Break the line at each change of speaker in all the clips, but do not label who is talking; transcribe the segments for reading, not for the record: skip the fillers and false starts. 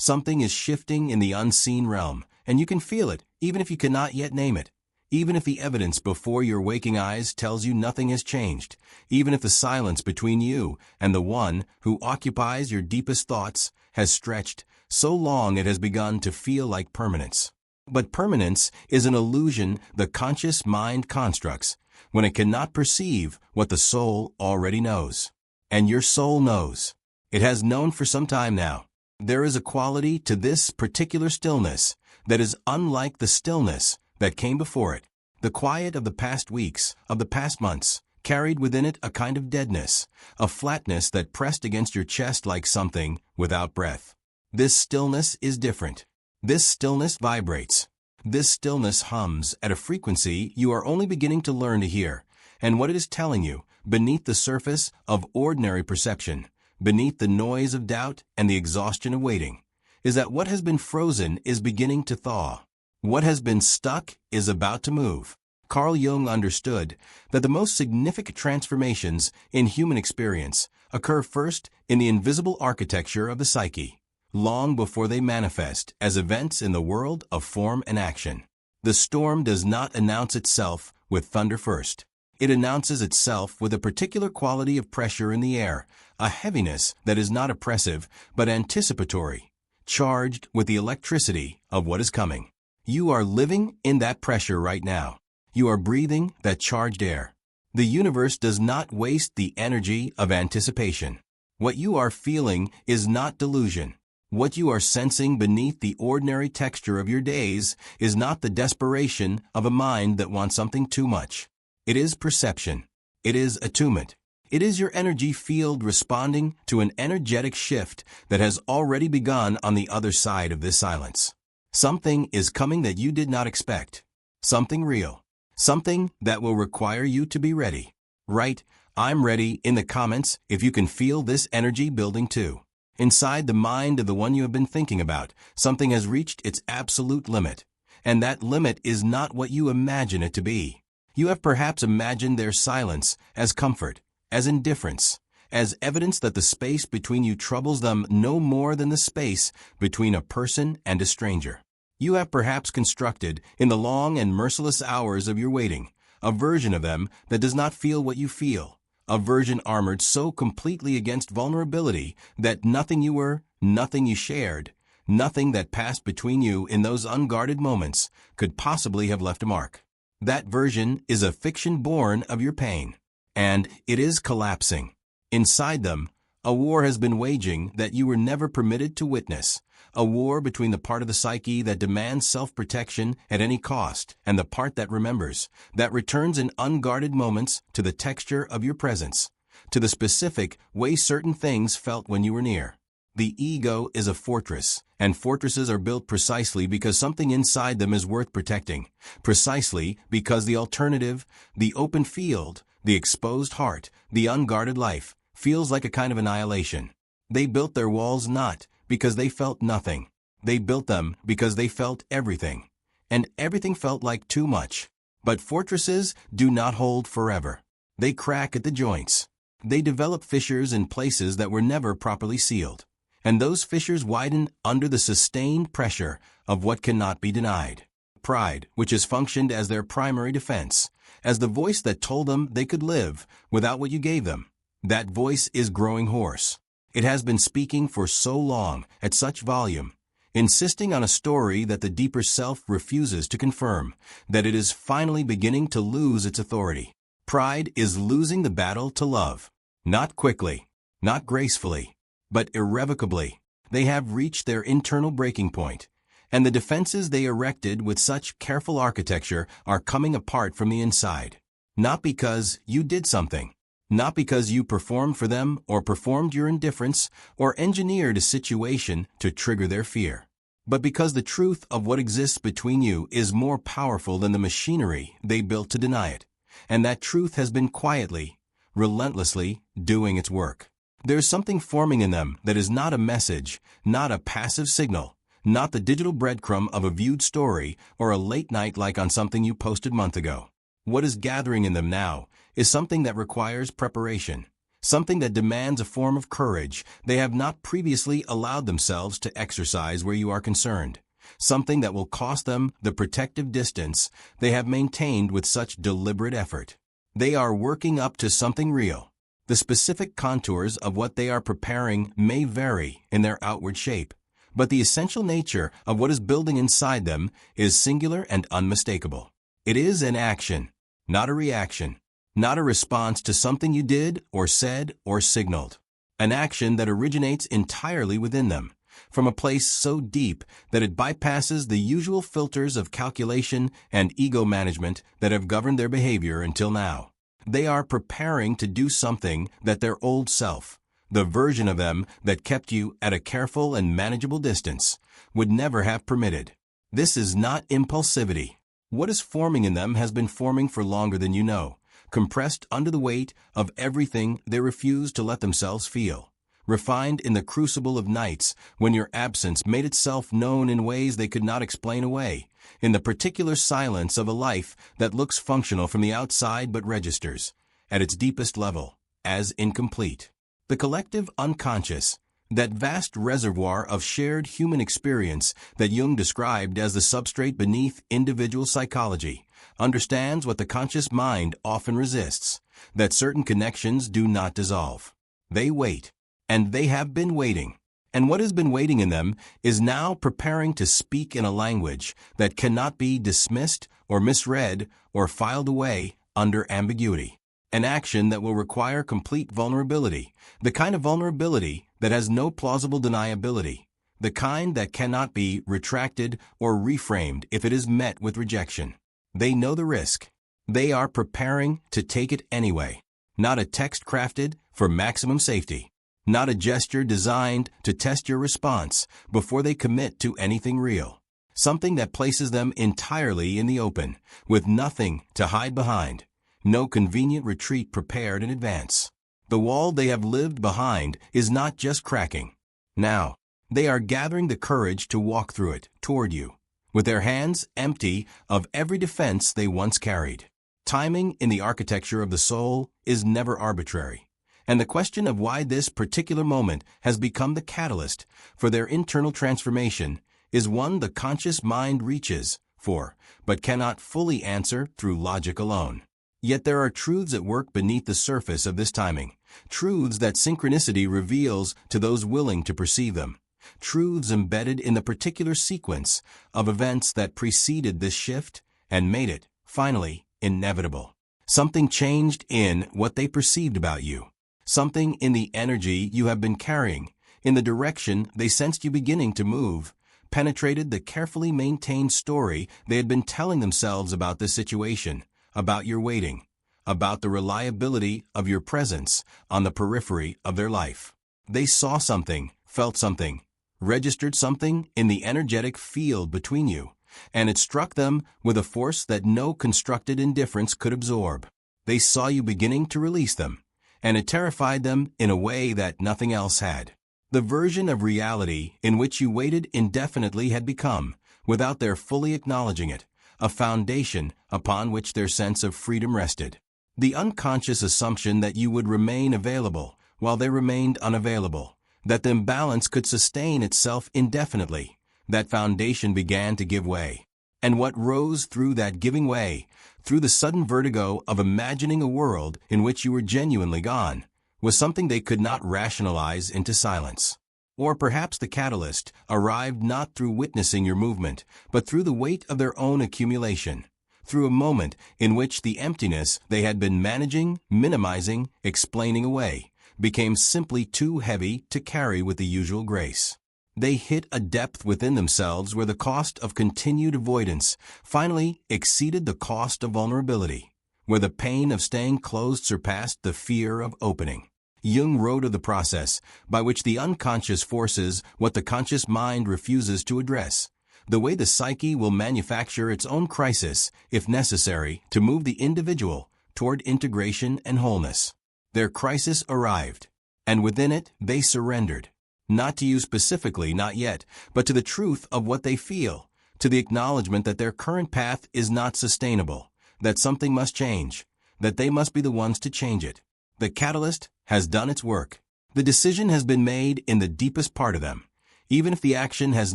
Something is shifting in the unseen realm, and you can feel it, even if you cannot yet name it. Even if the evidence before your waking eyes tells you nothing has changed, even if the silence between you and the one who occupies your deepest thoughts has stretched so long it has begun to feel like permanence. But permanence is an illusion the conscious mind constructs when it cannot perceive what the soul already knows. And your soul knows. It has known for some time now. There is a quality to this particular stillness that is unlike the stillness that came before it. The quiet of the past weeks, of the past months, carried within it a kind of deadness, a flatness that pressed against your chest like something without breath. This stillness is different. This stillness vibrates. This stillness hums at a frequency you are only beginning to learn to hear, and what it is telling you, beneath the surface of ordinary perception, beneath the noise of doubt and the exhaustion of waiting, is that what has been frozen is beginning to thaw. What has been stuck is about to move. Carl Jung understood that the most significant transformations in human experience occur first in the invisible architecture of the psyche, long before they manifest as events in the world of form and action. The storm does not announce itself with thunder first. It announces itself with a particular quality of pressure in the air, a heaviness that is not oppressive but anticipatory, charged with the electricity of what is coming. You are living in that pressure right now. You are breathing that charged air. The universe does not waste the energy of anticipation. What you are feeling is not delusion. What you are sensing beneath the ordinary texture of your days is not the desperation of a mind that wants something too much. It is perception. It is attunement. It is your energy field responding to an energetic shift that has already begun on the other side of this silence. Something is coming that you did not expect. Something real. Something that will require you to be ready. Write, "I'm ready" in the comments if you can feel this energy building too. Inside the mind of the one you have been thinking about, something has reached its absolute limit. And that limit is not what you imagine it to be. You have perhaps imagined their silence as comfort, as indifference, as evidence that the space between you troubles them no more than the space between a person and a stranger. You have perhaps constructed, in the long and merciless hours of your waiting, a version of them that does not feel what you feel, a version armored so completely against vulnerability that nothing you were, nothing you shared, nothing that passed between you in those unguarded moments could possibly have left a mark. That version is a fiction born of your pain, and it is collapsing. Inside them, a war has been waging that you were never permitted to witness, a war between the part of the psyche that demands self-protection at any cost and the part that remembers, that returns in unguarded moments to the texture of your presence, to the specific way certain things felt when you were near. The ego is a fortress, and fortresses are built precisely because something inside them is worth protecting, precisely because the alternative, the open field, the exposed heart, the unguarded life, feels like a kind of annihilation. They built their walls not because they felt nothing. They built them because they felt everything. And everything felt like too much. But fortresses do not hold forever. They crack at the joints. They develop fissures in places that were never properly sealed. And those fissures widen under the sustained pressure of what cannot be denied. Pride, which has functioned as their primary defense, as the voice that told them they could live without what you gave them. That voice is growing hoarse. It has been speaking for so long, at such volume, insisting on a story that the deeper self refuses to confirm, that it is finally beginning to lose its authority. Pride is losing the battle to love. Not quickly, not gracefully, but irrevocably. They have reached their internal breaking point, and the defenses they erected with such careful architecture are coming apart from the inside. Not because you did something. Not because you performed for them or performed your indifference or engineered a situation to trigger their fear, but because the truth of what exists between you is more powerful than the machinery they built to deny it, and that truth has been quietly, relentlessly doing its work. There is something forming in them that is not a message, not a passive signal, not the digital breadcrumb of a viewed story or a late night like on something you posted a month ago. What is gathering in them now is something that requires preparation, something that demands a form of courage they have not previously allowed themselves to exercise where you are concerned, something that will cost them the protective distance they have maintained with such deliberate effort. They are working up to something real. The specific contours of what they are preparing may vary in their outward shape, but the essential nature of what is building inside them is singular and unmistakable. It is an action, not a reaction, not a response to something you did or said or signaled. An action that originates entirely within them, from a place so deep that it bypasses the usual filters of calculation and ego management that have governed their behavior until now. They are preparing to do something that their old self, the version of them that kept you at a careful and manageable distance, would never have permitted. This is not impulsivity. What is forming in them has been forming for longer than you know, compressed under the weight of everything they refuse to let themselves feel, refined in the crucible of nights when your absence made itself known in ways they could not explain away, in the particular silence of a life that looks functional from the outside but registers, at its deepest level, as incomplete. The collective unconscious, that vast reservoir of shared human experience that Jung described as the substrate beneath individual psychology, understands what the conscious mind often resists, that certain connections do not dissolve. They wait, and they have been waiting. And what has been waiting in them is now preparing to speak in a language that cannot be dismissed or misread or filed away under ambiguity. An action that will require complete vulnerability, the kind of vulnerability that has no plausible deniability, the kind that cannot be retracted or reframed if it is met with rejection. They know the risk. They are preparing to take it anyway. Not a text crafted for maximum safety. Not a gesture designed to test your response before they commit to anything real. Something that places them entirely in the open, with nothing to hide behind. No convenient retreat prepared in advance. The wall they have lived behind is not just cracking. Now, they are gathering the courage to walk through it, toward you, with their hands empty of every defense they once carried. Timing in the architecture of the soul is never arbitrary, and the question of why this particular moment has become the catalyst for their internal transformation is one the conscious mind reaches for, but cannot fully answer through logic alone. Yet there are truths at work beneath the surface of this timing, truths that synchronicity reveals to those willing to perceive them, truths embedded in the particular sequence of events that preceded this shift and made it, finally, inevitable. Something changed in what they perceived about you, something in the energy you have been carrying, in the direction they sensed you beginning to move, penetrated the carefully maintained story they had been telling themselves about this situation, about your waiting, about the reliability of your presence on the periphery of their life. They saw something, felt something, registered something in the energetic field between you, and it struck them with a force that no constructed indifference could absorb. They saw you beginning to release them, and it terrified them in a way that nothing else had. The version of reality in which you waited indefinitely had become, without their fully acknowledging it, a foundation upon which their sense of freedom rested. The unconscious assumption that you would remain available while they remained unavailable, that the imbalance could sustain itself indefinitely, that foundation began to give way. And what rose through that giving way, through the sudden vertigo of imagining a world in which you were genuinely gone, was something they could not rationalize into silence. Or perhaps the catalyst arrived not through witnessing your movement, but through the weight of their own accumulation, through a moment in which the emptiness they had been managing, minimizing, explaining away, became simply too heavy to carry with the usual grace. They hit a depth within themselves where the cost of continued avoidance finally exceeded the cost of vulnerability, where the pain of staying closed surpassed the fear of opening. Jung wrote of the process by which the unconscious forces what the conscious mind refuses to address, the way the psyche will manufacture its own crisis, if necessary, to move the individual toward integration and wholeness. Their crisis arrived, and within it they surrendered, not to you specifically, not yet, but to the truth of what they feel, to the acknowledgement that their current path is not sustainable, that something must change, that they must be the ones to change it. The catalyst has done its work. The decision has been made in the deepest part of them, even if the action has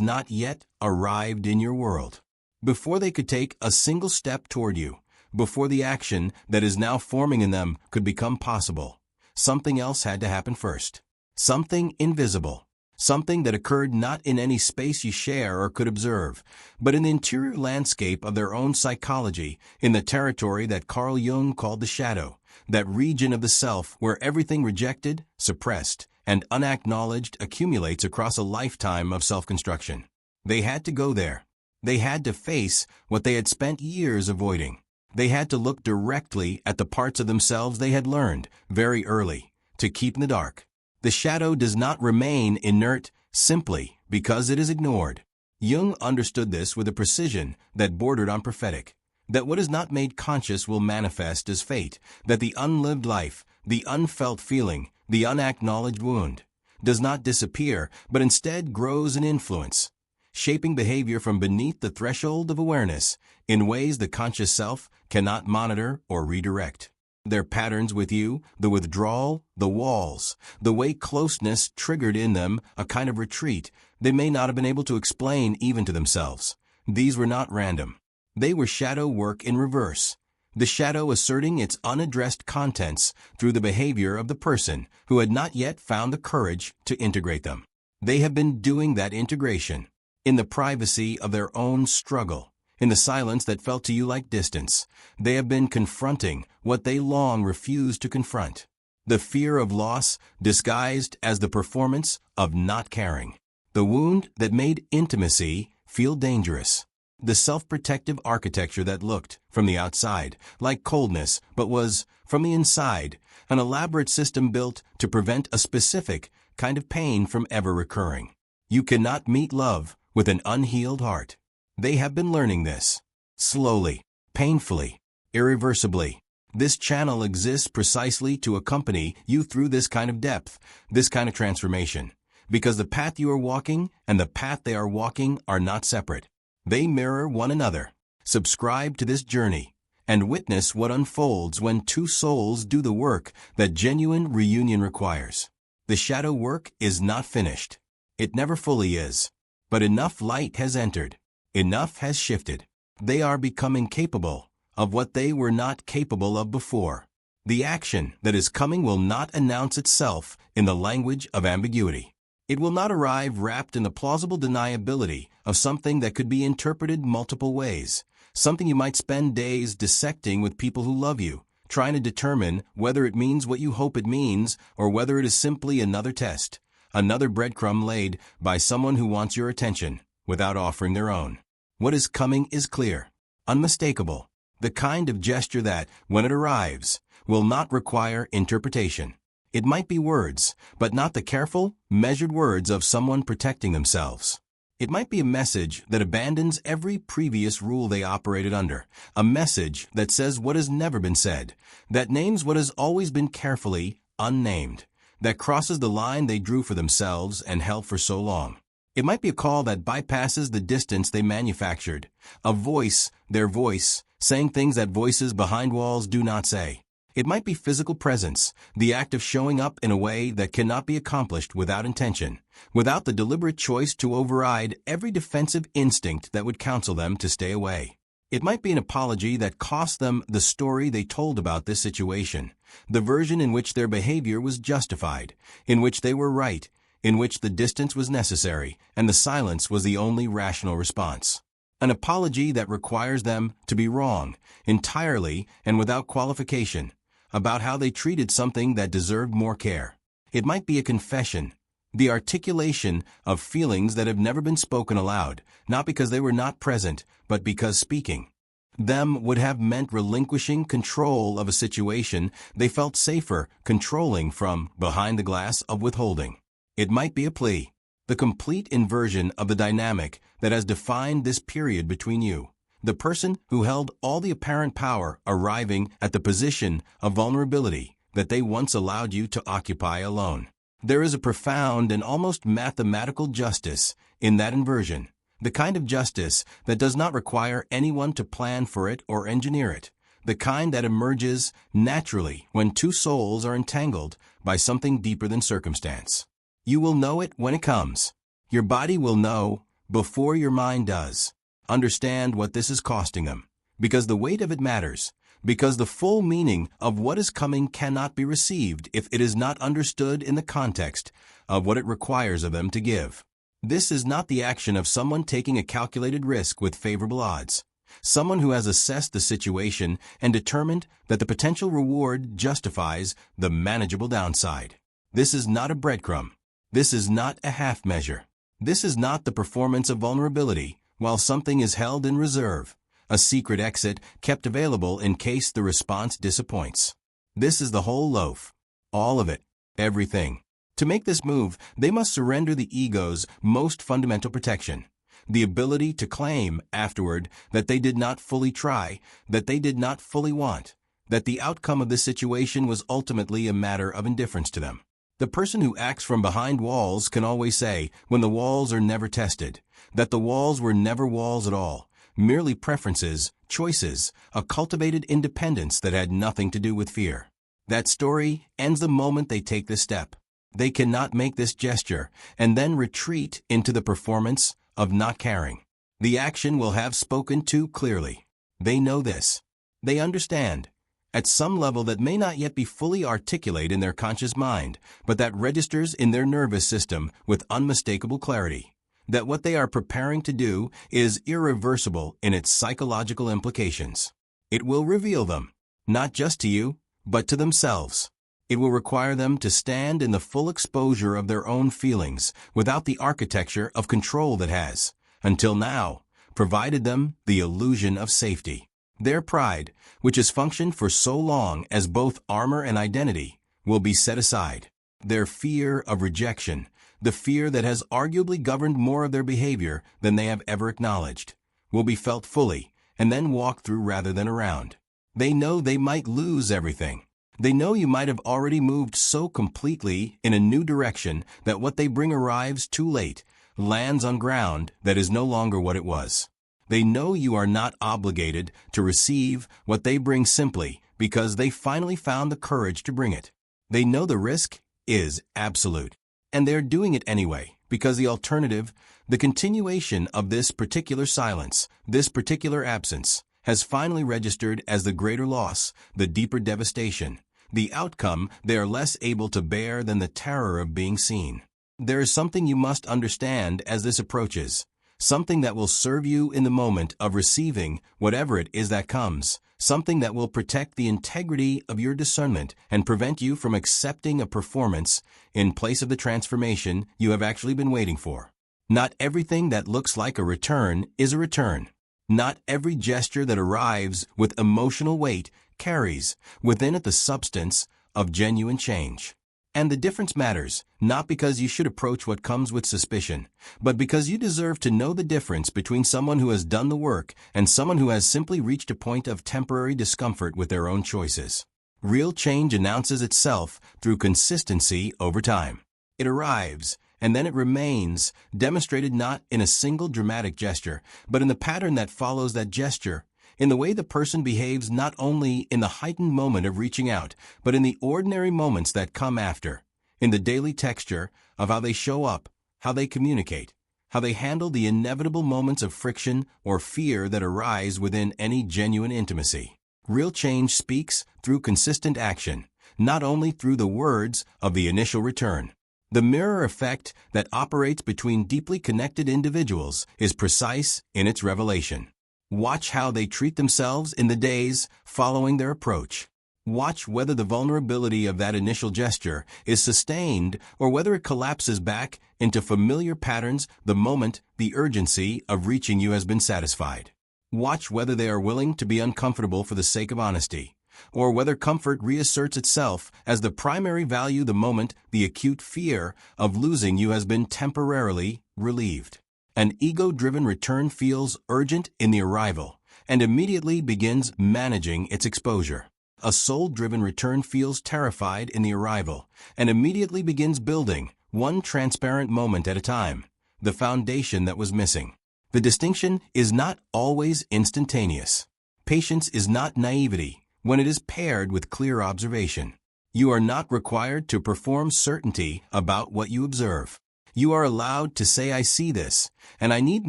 not yet arrived in your world. Before they could take a single step toward you, before the action that is now forming in them could become possible, something else had to happen first. Something invisible. Something that occurred not in any space you share or could observe, but in the interior landscape of their own psychology, in the territory that Carl Jung called the shadow, that region of the self where everything rejected, suppressed, and unacknowledged accumulates across a lifetime of self-construction. They had to go there. They had to face what they had spent years avoiding. They had to look directly at the parts of themselves they had learned, very early, to keep in the dark. The shadow does not remain inert simply because it is ignored. Jung understood this with a precision that bordered on prophetic, that what is not made conscious will manifest as fate, that the unlived life, the unfelt feeling, the unacknowledged wound, does not disappear, but instead grows in influence, shaping behavior from beneath the threshold of awareness in ways the conscious self cannot monitor or redirect. Their patterns with you, the withdrawal, the walls, the way closeness triggered in them a kind of retreat they may not have been able to explain even to themselves. These were not random. They were shadow work in reverse, the shadow asserting its unaddressed contents through the behavior of the person who had not yet found the courage to integrate them. They have been doing that integration in the privacy of their own struggle. In the silence that felt to you like distance, they have been confronting what they long refused to confront. The fear of loss disguised as the performance of not caring. The wound that made intimacy feel dangerous. The self-protective architecture that looked, from the outside, like coldness, but was, from the inside, an elaborate system built to prevent a specific kind of pain from ever recurring. You cannot meet love with an unhealed heart. They have been learning this. Slowly, painfully, irreversibly. This channel exists precisely to accompany you through this kind of depth, this kind of transformation. Because the path you are walking and the path they are walking are not separate. They mirror one another. Subscribe to this journey and witness what unfolds when two souls do the work that genuine reunion requires. The shadow work is not finished. It never fully is. But enough light has entered. Enough has shifted. They are becoming capable of what they were not capable of before. The action that is coming will not announce itself in the language of ambiguity. It will not arrive wrapped in the plausible deniability of something that could be interpreted multiple ways, something you might spend days dissecting with people who love you, trying to determine whether it means what you hope it means or whether it is simply another test, another breadcrumb laid by someone who wants your attention without offering their own. What is coming is clear, unmistakable, the kind of gesture that, when it arrives, will not require interpretation. It might be words, but not the careful, measured words of someone protecting themselves. It might be a message that abandons every previous rule they operated under, a message that says what has never been said, that names what has always been carefully unnamed, that crosses the line they drew for themselves and held for so long. It might be a call that bypasses the distance they manufactured, a voice, their voice, saying things that voices behind walls do not say. It might be physical presence, the act of showing up in a way that cannot be accomplished without intention, without the deliberate choice to override every defensive instinct that would counsel them to stay away. It might be an apology that cost them the story they told about this situation, the version in which their behavior was justified, in which they were right, in which the distance was necessary and the silence was the only rational response. An apology that requires them to be wrong, entirely and without qualification, about how they treated something that deserved more care. It might be a confession, the articulation of feelings that have never been spoken aloud, not because they were not present, but because speaking them would have meant relinquishing control of a situation they felt safer controlling from behind the glass of withholding. It might be a plea, the complete inversion of the dynamic that has defined this period between you, the person who held all the apparent power arriving at the position of vulnerability that they once allowed you to occupy alone. There is a profound and almost mathematical justice in that inversion, the kind of justice that does not require anyone to plan for it or engineer it, the kind that emerges naturally when two souls are entangled by something deeper than circumstance. You will know it when it comes. Your body will know before your mind does. Understand what this is costing them, because the weight of it matters, because the full meaning of what is coming cannot be received if it is not understood in the context of what it requires of them to give. This is not the action of someone taking a calculated risk with favorable odds, someone who has assessed the situation and determined that the potential reward justifies the manageable downside. This is not a breadcrumb. This is not a half measure. This is not the performance of vulnerability while something is held in reserve, a secret exit kept available in case the response disappoints. This is the whole loaf. All of it. Everything. To make this move, they must surrender the ego's most fundamental protection, the ability to claim afterward that they did not fully try, that they did not fully want, that the outcome of this situation was ultimately a matter of indifference to them. The person who acts from behind walls can always say, when the walls are never tested, that the walls were never walls at all, merely preferences, choices, a cultivated independence that had nothing to do with fear. That story ends the moment they take this step. They cannot make this gesture and then retreat into the performance of not caring. The action will have spoken too clearly. They know this. They understand. At some level that may not yet be fully articulate in their conscious mind, but that registers in their nervous system with unmistakable clarity, that what they are preparing to do is irreversible in its psychological implications. It will reveal them, not just to you, but to themselves. It will require them to stand in the full exposure of their own feelings without the architecture of control that has, until now, provided them the illusion of safety. Their pride, which has functioned for so long as both armor and identity, will be set aside. Their fear of rejection, the fear that has arguably governed more of their behavior than they have ever acknowledged, will be felt fully and then walked through rather than around. They know they might lose everything. They know you might have already moved so completely in a new direction that what they bring arrives too late, lands on ground that is no longer what it was. They know you are not obligated to receive what they bring simply because they finally found the courage to bring it. They know the risk is absolute, and they're doing it anyway because the alternative, the continuation of this particular silence, this particular absence, has finally registered as the greater loss, the deeper devastation, the outcome they are less able to bear than the terror of being seen. There is something you must understand as this approaches, something that will serve you in the moment of receiving whatever it is that comes, something that will protect the integrity of your discernment and prevent you from accepting a performance in place of the transformation you have actually been waiting for. Not everything that looks like a return is a return. Not every gesture that arrives with emotional weight carries within it the substance of genuine change. And the difference matters, not because you should approach what comes with suspicion, but because you deserve to know the difference between someone who has done the work and someone who has simply reached a point of temporary discomfort with their own choices. Real change announces itself through consistency over time. It arrives, and then it remains, demonstrated not in a single dramatic gesture, but in the pattern that follows that gesture, in the way the person behaves not only in the heightened moment of reaching out, but in the ordinary moments that come after, in the daily texture of how they show up, how they communicate, how they handle the inevitable moments of friction or fear that arise within any genuine intimacy. Real change speaks through consistent action, not only through the words of the initial return. The mirror effect that operates between deeply connected individuals is precise in its revelation. Watch how they treat themselves in the days following their approach. Watch whether the vulnerability of that initial gesture is sustained or whether it collapses back into familiar patterns the moment the urgency of reaching you has been satisfied. Watch whether they are willing to be uncomfortable for the sake of honesty, or whether comfort reasserts itself as the primary value the moment the acute fear of losing you has been temporarily relieved. An ego-driven return feels urgent in the arrival and immediately begins managing its exposure. A soul-driven return feels terrified in the arrival and immediately begins building, one transparent moment at a time, the foundation that was missing. The distinction is not always instantaneous. Patience is not naivety. when it is paired with clear observation. You are not required to perform certainty about what you observe. You are allowed to say, I see this, and I need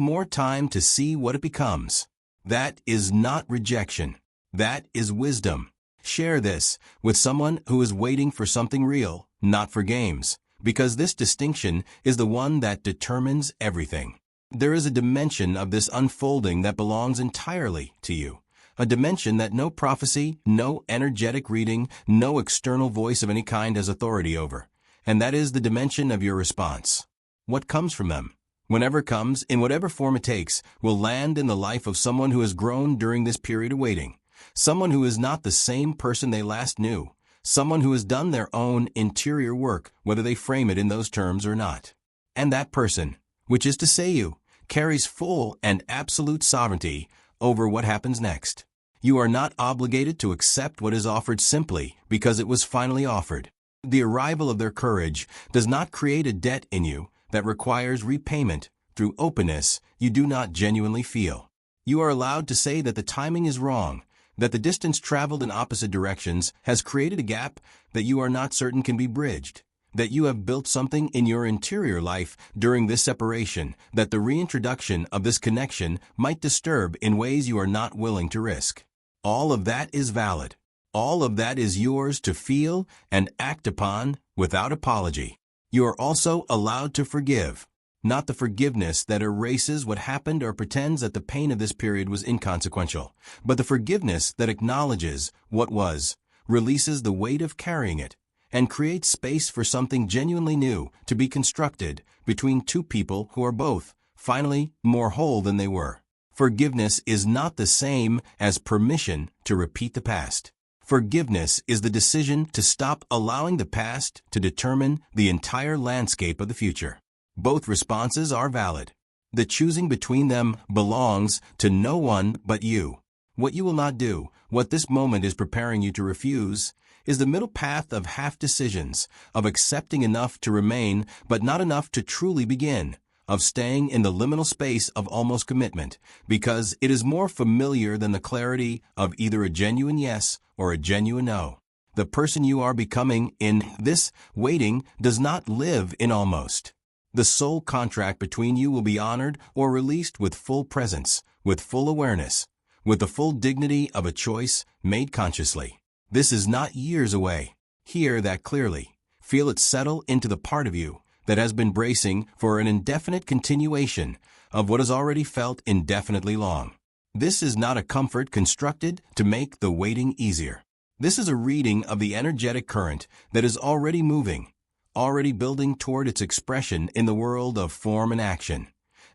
more time to see what it becomes. That is not rejection. That is wisdom. Share this with someone who is waiting for something real, not for games, because this distinction is the one that determines everything. There is a dimension of this unfolding that belongs entirely to you. A dimension that no prophecy, no energetic reading, no external voice of any kind has authority over. And that is the dimension of your response. What comes from them, whenever comes, in whatever form it takes, will land in the life of someone who has grown during this period of waiting. Someone who is not the same person they last knew. Someone who has done their own interior work, whether they frame it in those terms or not. And that person, which is to say you, carries full and absolute sovereignty over what happens next. You are not obligated to accept what is offered simply because it was finally offered. The arrival of their courage does not create a debt in you that requires repayment through openness you do not genuinely feel. You are allowed to say that the timing is wrong, that the distance traveled in opposite directions has created a gap that you are not certain can be bridged, that you have built something in your interior life during this separation, that the reintroduction of this connection might disturb in ways you are not willing to risk. All of that is valid. All of that is yours to feel and act upon without apology. You are also allowed to forgive, not the forgiveness that erases what happened or pretends that the pain of this period was inconsequential, but the forgiveness that acknowledges what was, releases the weight of carrying it, and creates space for something genuinely new to be constructed between two people who are both, finally, more whole than they were. Forgiveness is not the same as permission to repeat the past. Forgiveness is the decision to stop allowing the past to determine the entire landscape of the future. Both responses are valid. The choosing between them belongs to no one but you. What you will not do, what this moment is preparing you to refuse, is the middle path of half decisions, of accepting enough to remain but not enough to truly begin, of staying in the liminal space of almost commitment, because it is more familiar than the clarity of either a genuine yes or a genuine no. The person you are becoming in this waiting does not live in almost. The soul contract between you will be honored or released with full presence, with full awareness, with the full dignity of a choice made consciously. This is not years away. Hear that clearly. Feel it settle into the part of you that has been bracing for an indefinite continuation of what has already felt indefinitely long. This is not a comfort constructed to make the waiting easier. This is a reading of the energetic current that is already moving, already building toward its expression in the world of form and action.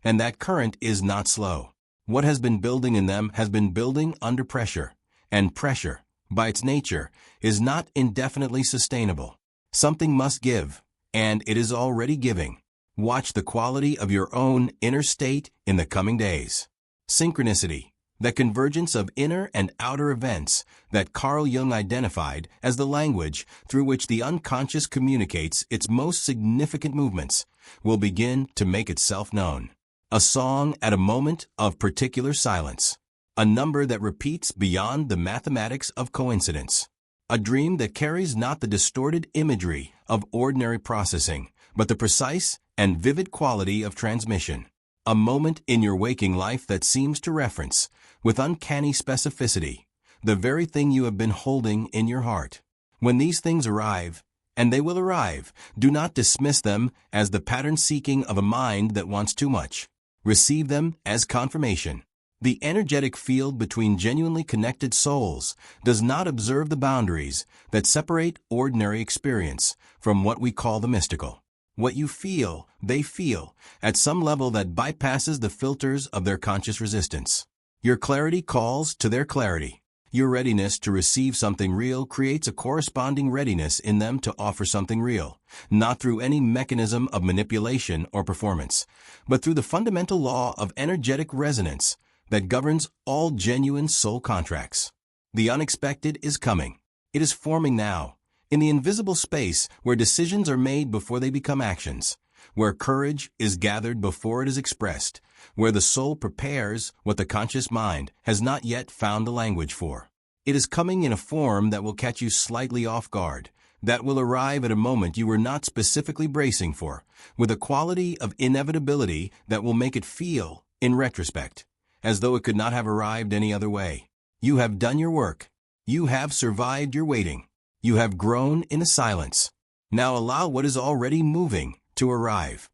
And that current is not slow. What has been building in them has been building under pressure, and pressure, by its nature, is not indefinitely sustainable. Something must give, and it is already giving. Watch the quality of your own inner state in the coming days. Synchronicity, that convergence of inner and outer events that Carl Jung identified as the language through which the unconscious communicates its most significant movements, will begin to make itself known. A song at a moment of particular silence. A number that repeats beyond the mathematics of coincidence. A dream that carries not the distorted imagery of ordinary processing, but the precise and vivid quality of transmission. A moment in your waking life that seems to reference, with uncanny specificity, the very thing you have been holding in your heart. When these things arrive, and they will arrive, do not dismiss them as the pattern seeking of a mind that wants too much. Receive them as confirmation. The energetic field between genuinely connected souls does not observe the boundaries that separate ordinary experience from what we call the mystical. What you feel, they feel, at some level that bypasses the filters of their conscious resistance. Your clarity calls to their clarity. Your readiness to receive something real creates a corresponding readiness in them to offer something real, not through any mechanism of manipulation or performance, but through the fundamental law of energetic resonance that governs all genuine soul contracts. The unexpected is coming. It is forming now, in the invisible space where decisions are made before they become actions, where courage is gathered before it is expressed, where the soul prepares what the conscious mind has not yet found the language for. It is coming in a form that will catch you slightly off guard, that will arrive at a moment you were not specifically bracing for, with a quality of inevitability that will make it feel, in retrospect, as though it could not have arrived any other way. You have done your work. You have survived your waiting. You have grown in a silence. Now allow what is already moving to arrive.